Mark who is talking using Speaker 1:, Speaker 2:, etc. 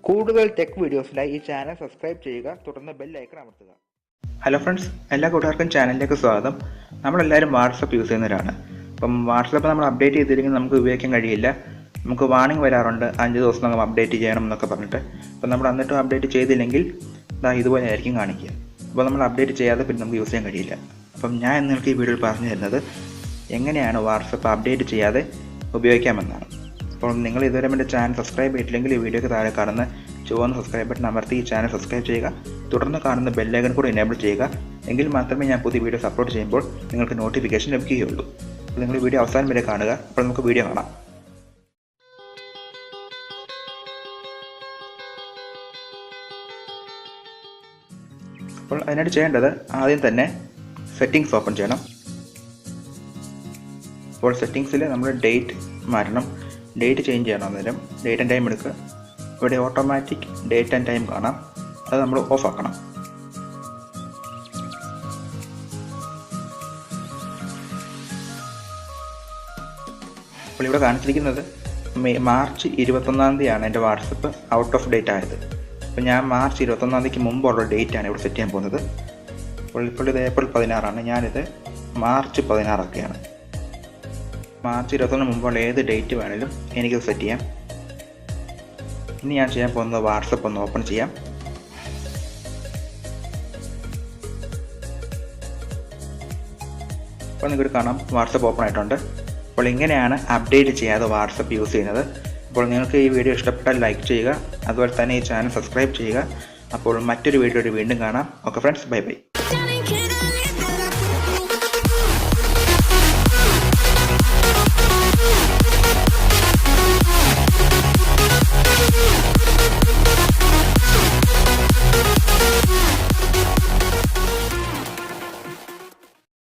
Speaker 1: കൂടുതൽ ടെക് വീഡിയോസിനായി ഈ channel subscribe ചെയ്യുക, തുടർന്ന് ബെൽ ഐക്കൺ അമർത്തുക.
Speaker 2: ഹലോ ഫ്രണ്ട്സ്, എല്ലാ കൂട്ടുകാർക്കും ചാനലിലേക്ക് സ്വാഗതം. നമ്മളെല്ലാവരും വാട്സപ്പ് യൂസ് ചെയ്യുന്നവരാണ്. അപ്പം വാട്സപ്പ് നമ്മൾ അപ്ഡേറ്റ് ചെയ്തില്ലെങ്കിൽ നമുക്ക് ഉപയോഗിക്കാൻ കഴിയില്ല. നമുക്ക് വാർണിംഗ് വരാറുണ്ട് 5 ദിവസം നമ്മൾ അപ്ഡേറ്റ് ചെയ്യണം എന്നൊക്കെ പറഞ്ഞിട്ട്. അപ്പം നമ്മൾ എന്നിട്ടും അപ്ഡേറ്റ് ചെയ്തില്ലെങ്കിൽ ഇതുപോലെ ആയിരിക്കും കാണിക്കുക. അപ്പോൾ നമ്മൾ അപ്ഡേറ്റ് ചെയ്യാതെ പിന്നെ നമുക്ക് യൂസ് ചെയ്യാൻ കഴിയില്ല. അപ്പം ഞാൻ നിങ്ങൾക്ക് ഈ വീഡിയോയിൽ പറഞ്ഞു തരുന്നത് എങ്ങനെയാണ് വാട്സപ്പ് അപ്ഡേറ്റ് ചെയ്യാതെ ഉപയോഗിക്കാമെന്നാണ്. അപ്പോൾ നിങ്ങൾ ഇതുവരെ എൻ്റെ ചാനൽ സബ്സ്ക്രൈബ് ചെയ്തിട്ടില്ലെങ്കിൽ ഈ വീഡിയോയ്ക്ക് താഴെ കാണുന്ന ചുവന്ന സബ്സ്ക്രൈബ് ബട്ടൺ അമർത്തി ഈ ചാനൽ സബ്സ്ക്രൈബ് ചെയ്യുക. തുടർന്ന് കാണുന്ന ബെല്ലൈക്കൺ കൂടി എനേബിൾ ചെയ്യുക. എങ്കിൽ മാത്രമേ ഞാൻ പുതിയ വീഡിയോസ് അപ്ലോഡ് ചെയ്യുമ്പോൾ നിങ്ങൾക്ക് നോട്ടിഫിക്കേഷൻ ലഭിക്കുകയുള്ളൂ. അപ്പോൾ നിങ്ങൾ വീഡിയോ അവസാനം വരെ കാണുക. അപ്പോൾ നമുക്ക് വീഡിയോ കാണാം. അപ്പോൾ അതിനായിട്ട് ചെയ്യേണ്ടത് ആദ്യം തന്നെ സെറ്റിങ്സ് ഓപ്പൺ ചെയ്യണം. അപ്പോൾ സെറ്റിങ്സിൽ നമ്മൾ ഡേറ്റ് മാറ്റണം. ഡേറ്റ് ചേഞ്ച് ചെയ്യണം. അന്നേരം ഡേറ്റ് ആൻഡ് ടൈം എടുക്കുക. ഇവിടെ ഓട്ടോമാറ്റിക് ഡേറ്റ് ആൻഡ് ടൈം കാണാം, അത് നമ്മൾ ഓഫ് ആക്കണം. അപ്പോൾ ഇവിടെ കാണിച്ചിരിക്കുന്നത് മാർച്ച് 21 എൻ്റെ വാട്സപ്പ് ഔട്ട് ഓഫ് ഡേറ്റ് ആയത്. അപ്പോൾ ഞാൻ മാർച്ച് 21 മുമ്പുള്ള ഡേറ്റാണ് ഇവിടെ സെറ്റ് ചെയ്യാൻ പോകുന്നത്. ഇപ്പോൾ ഇത് ഏപ്രിൽ 16, ഞാനിത് മാർച്ച് 16 മാർച്ച് 21 മുമ്പുള്ള ഏത് ഡേറ്റ് വേണമെങ്കിലും എനിക്കത് സെറ്റ് ചെയ്യാം. ഇനി ഞാൻ ചെയ്യാൻ പോകുന്നത് വാട്സപ്പ് ഒന്ന് ഓപ്പൺ ചെയ്യാം. അപ്പോൾ നിങ്ങൾക്ക് കാണാം വാട്സപ്പ് ഓപ്പൺ ആയിട്ടുണ്ട്. അപ്പോൾ ഇങ്ങനെയാണ് അപ്ഡേറ്റ് ചെയ്യാതെ വാട്സപ്പ് യൂസ് ചെയ്യുന്നത്. അപ്പോൾ നിങ്ങൾക്ക് ഈ വീഡിയോ ഇഷ്ടപ്പെട്ടാൽ ലൈക്ക് ചെയ്യുക, അതുപോലെ തന്നെ ഈ ചാനൽ സബ്സ്ക്രൈബ് ചെയ്യുക. അപ്പോൾ മറ്റൊരു വീഡിയോയിൽ വീണ്ടും കാണാം. Okay friends, bye bye.